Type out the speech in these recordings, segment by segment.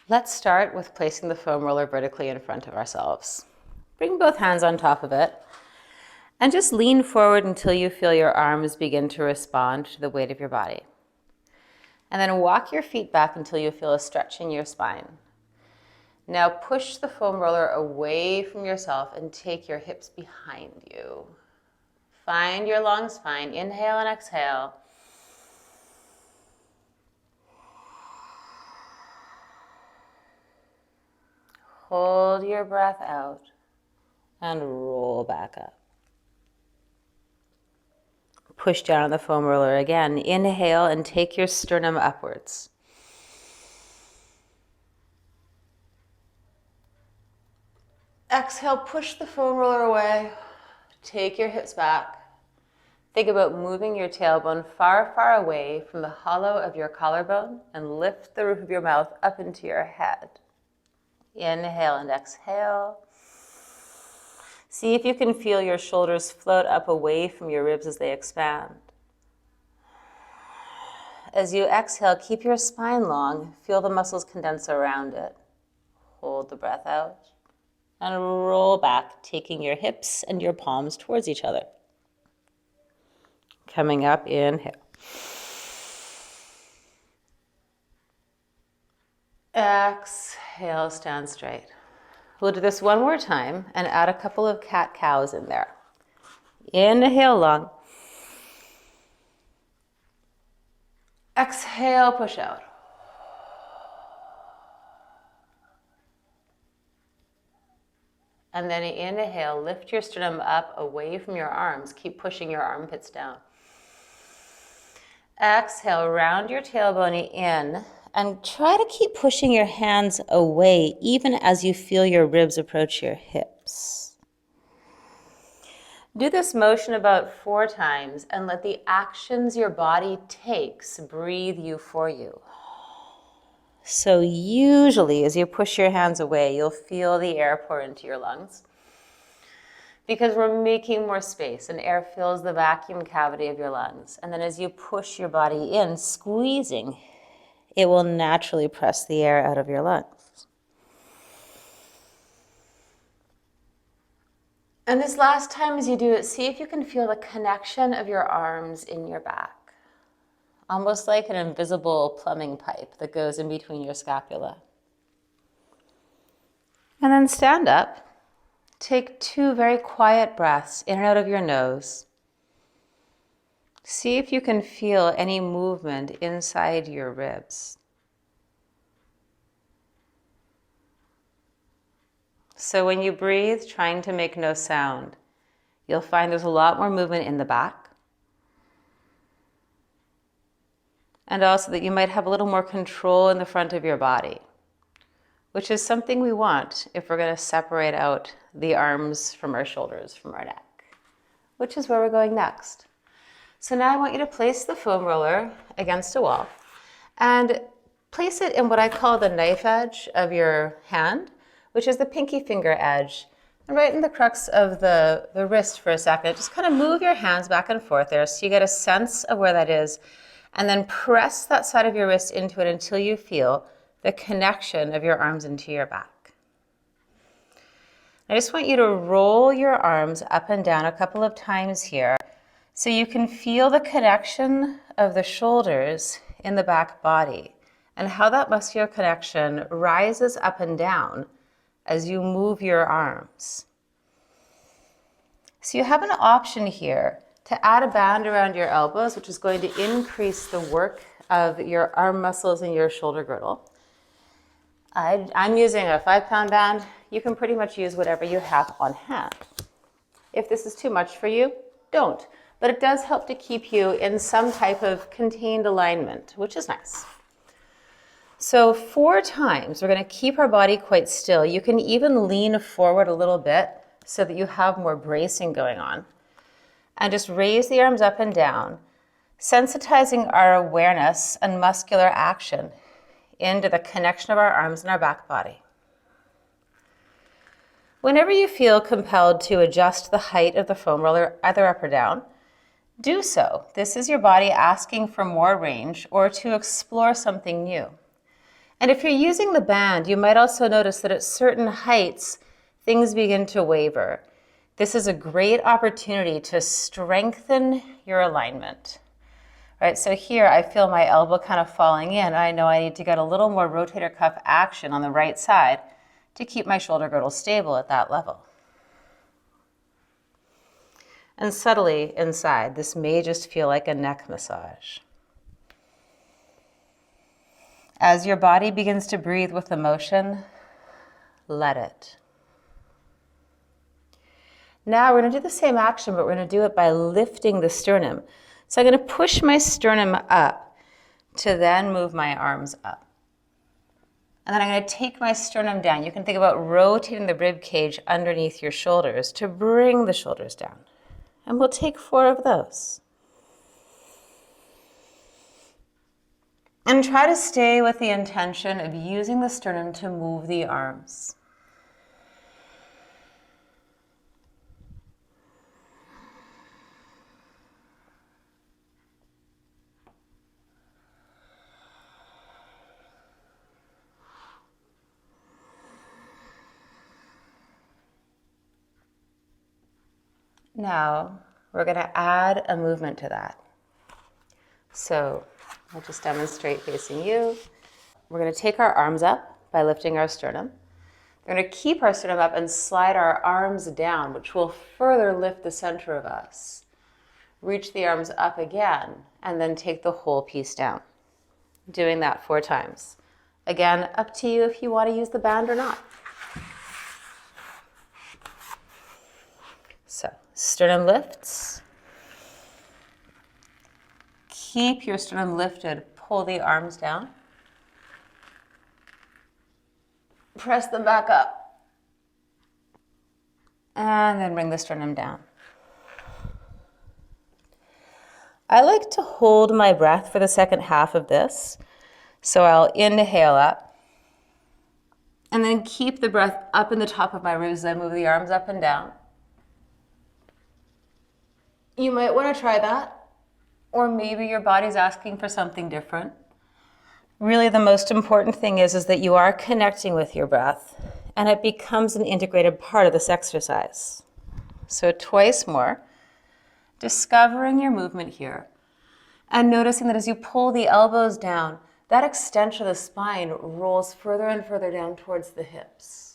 Let's start with placing the foam roller vertically in front of ourselves. Bring both hands on top of it and just lean forward until you feel your arms begin to respond to the weight of your body. And then walk your feet back until you feel a stretch in your spine. Now push the foam roller away from yourself and take your hips behind you. Find your long spine. Inhale and exhale. Hold your breath out and roll back up. Push down on the foam roller again. Inhale and take your sternum upwards. Exhale, push the foam roller away. Take your hips back. Think about moving your tailbone far, far away from the hollow of your collarbone and lift the roof of your mouth up into your head. Inhale and exhale. See if you can feel your shoulders float up away from your ribs as they expand. As you exhale, keep your spine long. Feel the muscles condense around it. Hold the breath out and roll back, taking your hips and your palms towards each other. Coming up, inhale. Exhale, stand straight. We'll do this one more time and add a couple of cat-cows in there. Inhale long. Exhale, push out. And then inhale, lift your sternum up away from your arms. Keep pushing your armpits down. Exhale, round your tailbone in and try to keep pushing your hands away even as you feel your ribs approach your hips. Do this motion about 4 times and let the actions your body takes breathe you for you. So usually as you push your hands away, you'll feel the air pour into your lungs because we're making more space and air fills the vacuum cavity of your lungs. And then as you push your body in, squeezing, it will naturally press the air out of your lungs. And this last time as you do it, see if you can feel the connection of your arms in your back. Almost like an invisible plumbing pipe that goes in between your scapula. And then stand up. Take 2 very quiet breaths in and out of your nose. See if you can feel any movement inside your ribs. So when you breathe, trying to make no sound, you'll find there's a lot more movement in the back. And also that you might have a little more control in the front of your body, which is something we want if we're going to separate out the arms from our shoulders, from our neck, which is where we're going next. So now I want you to place the foam roller against a wall and place it in what I call the knife edge of your hand, which is the pinky finger edge, and right in the crux of the wrist for a second. Just kind of move your hands back and forth there so you get a sense of where that is. And then press that side of your wrist into it until you feel the connection of your arms into your back. I just want you to roll your arms up and down a couple of times here so you can feel the connection of the shoulders in the back body and how that muscular connection rises up and down as you move your arms. So you have an option here to add a band around your elbows, which is going to increase the work of your arm muscles and your shoulder girdle. I'm using a 5-pound band. You can pretty much use whatever you have on hand. If this is too much for you, don't. But it does help to keep you in some type of contained alignment, which is nice. So 4 times, we're going to keep our body quite still. You can even lean forward a little bit so that you have more bracing going on. And just raise the arms up and down, sensitizing our awareness and muscular action into the connection of our arms and our back body. Whenever you feel compelled to adjust the height of the foam roller, either up or down, do so. This is your body asking for more range or to explore something new. And if you're using the band, you might also notice that at certain heights, things begin to waver. This is a great opportunity to strengthen your alignment. Right, so here I feel my elbow kind of falling in. I know I need to get a little more rotator cuff action on the right side to keep my shoulder girdle stable at that level. And subtly inside, this may just feel like a neck massage. As your body begins to breathe with emotion, let it. Now we're going to do the same action, but we're going to do it by lifting the sternum. So I'm going to push my sternum up to then move my arms up. And then I'm going to take my sternum down. You can think about rotating the rib cage underneath your shoulders to bring the shoulders down. And we'll take 4 of those. And try to stay with the intention of using the sternum to move the arms. Now, we're going to add a movement to that. So, I'll just demonstrate facing you. We're going to take our arms up by lifting our sternum. We're going to keep our sternum up and slide our arms down, which will further lift the center of us. Reach the arms up again, and then take the whole piece down. Doing that 4 times. Again, up to you if you want to use the band or not. So, sternum lifts. Keep your sternum lifted. Pull the arms down. Press them back up. And then bring the sternum down. I like to hold my breath for the second half of this. So I'll inhale up. And then keep the breath up in the top of my ribs as I move the arms up and down. You might want to try that, or maybe your body's asking for something different. Really, the most important thing is that you are connecting with your breath, and it becomes an integrated part of this exercise. So twice more, discovering your movement here, and noticing that as you pull the elbows down, that extension of the spine rolls further and further down towards the hips.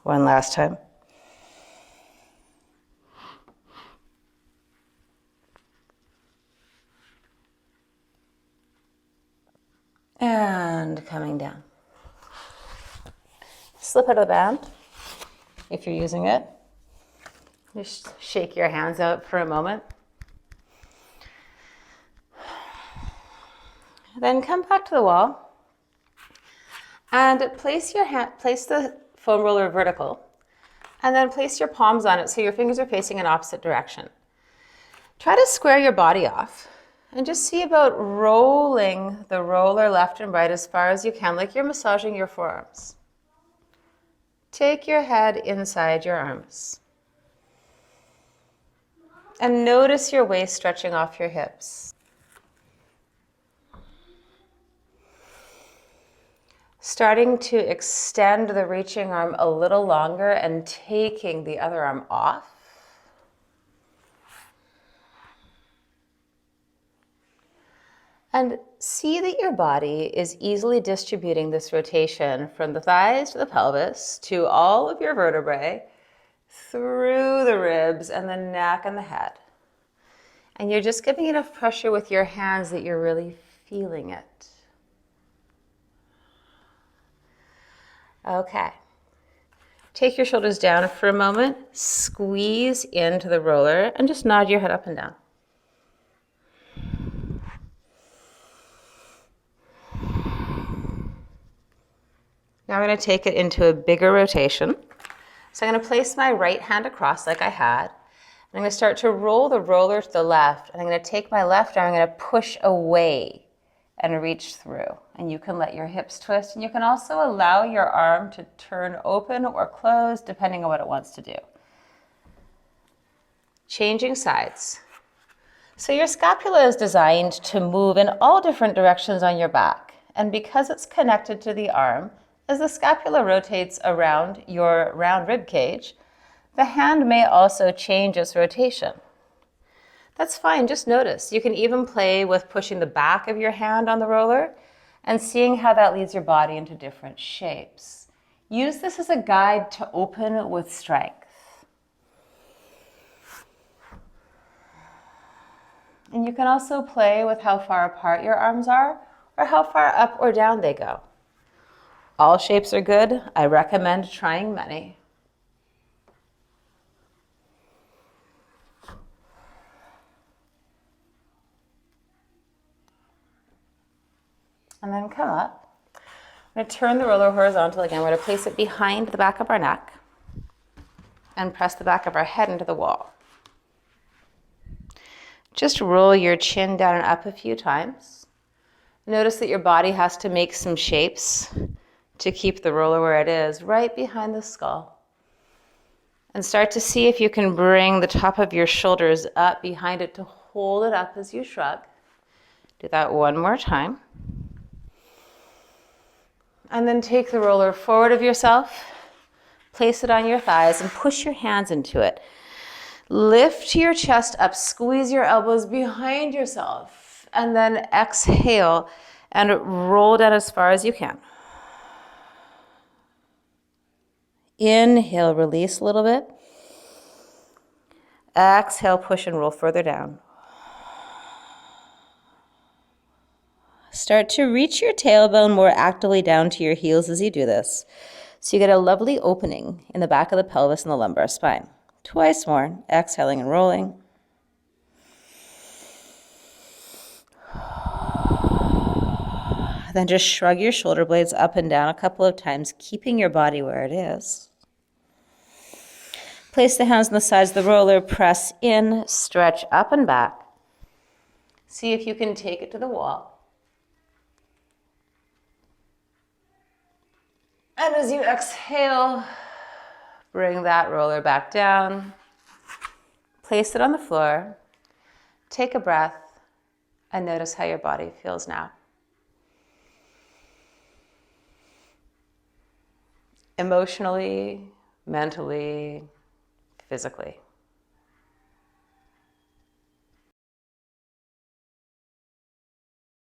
One last time. And coming down. Slip out of the band if you're using it. Just shake your hands out for a moment. Then come back to the wall and place the foam roller vertical, and then place your palms on it so your fingers are facing in opposite direction. Try to square your body off and just see about rolling the roller left and right as far as you can, like you're massaging your forearms. Take your head inside your arms. And notice your waist stretching off your hips. Starting to extend the reaching arm a little longer and taking the other arm off. And see that your body is easily distributing this rotation from the thighs to the pelvis to all of your vertebrae, through the ribs and the neck and the head. And you're just giving enough pressure with your hands that you're really feeling it. Okay. Take your shoulders down for a moment, squeeze into the roller, and just nod your head up and down. Now I'm going to take it into a bigger rotation. So I'm going to place my right hand across like I had. And I'm going to start to roll the roller to the left. And I'm going to take my left arm, I'm going to push away and reach through. And you can let your hips twist, and you can also allow your arm to turn open or closed depending on what it wants to do. Changing sides. So your scapula is designed to move in all different directions on your back. And because it's connected to the arm, as the scapula rotates around your round rib cage, the hand may also change its rotation. That's fine, just notice. You can even play with pushing the back of your hand on the roller and seeing how that leads your body into different shapes. Use this as a guide to open with strength. And you can also play with how far apart your arms are or how far up or down they go. All shapes are good. I recommend trying many. And then come up. I'm going to turn the roller horizontal again. We're going to place it behind the back of our neck and press the back of our head into the wall. Just roll your chin down and up a few times. Notice that your body has to make some shapes to keep the roller where it is, right behind the skull. And start to see if you can bring the top of your shoulders up behind it to hold it up as you shrug. Do that one more time. And then take the roller forward of yourself, place it on your thighs, and push your hands into it. Lift your chest up, squeeze your elbows behind yourself, and then exhale and roll down as far as you can. Inhale, release a little bit. Exhale, push and roll further down. Start to reach your tailbone more actively down to your heels as you do this. So you get a lovely opening in the back of the pelvis and the lumbar spine. Twice more, exhaling and rolling. Then just shrug your shoulder blades up and down a couple of times, keeping your body where it is. Place the hands on the sides of the roller, press in, stretch up and back. See if you can take it to the wall. And as you exhale, bring that roller back down. Place it on the floor. Take a breath and notice how your body feels now. Emotionally, mentally, physically.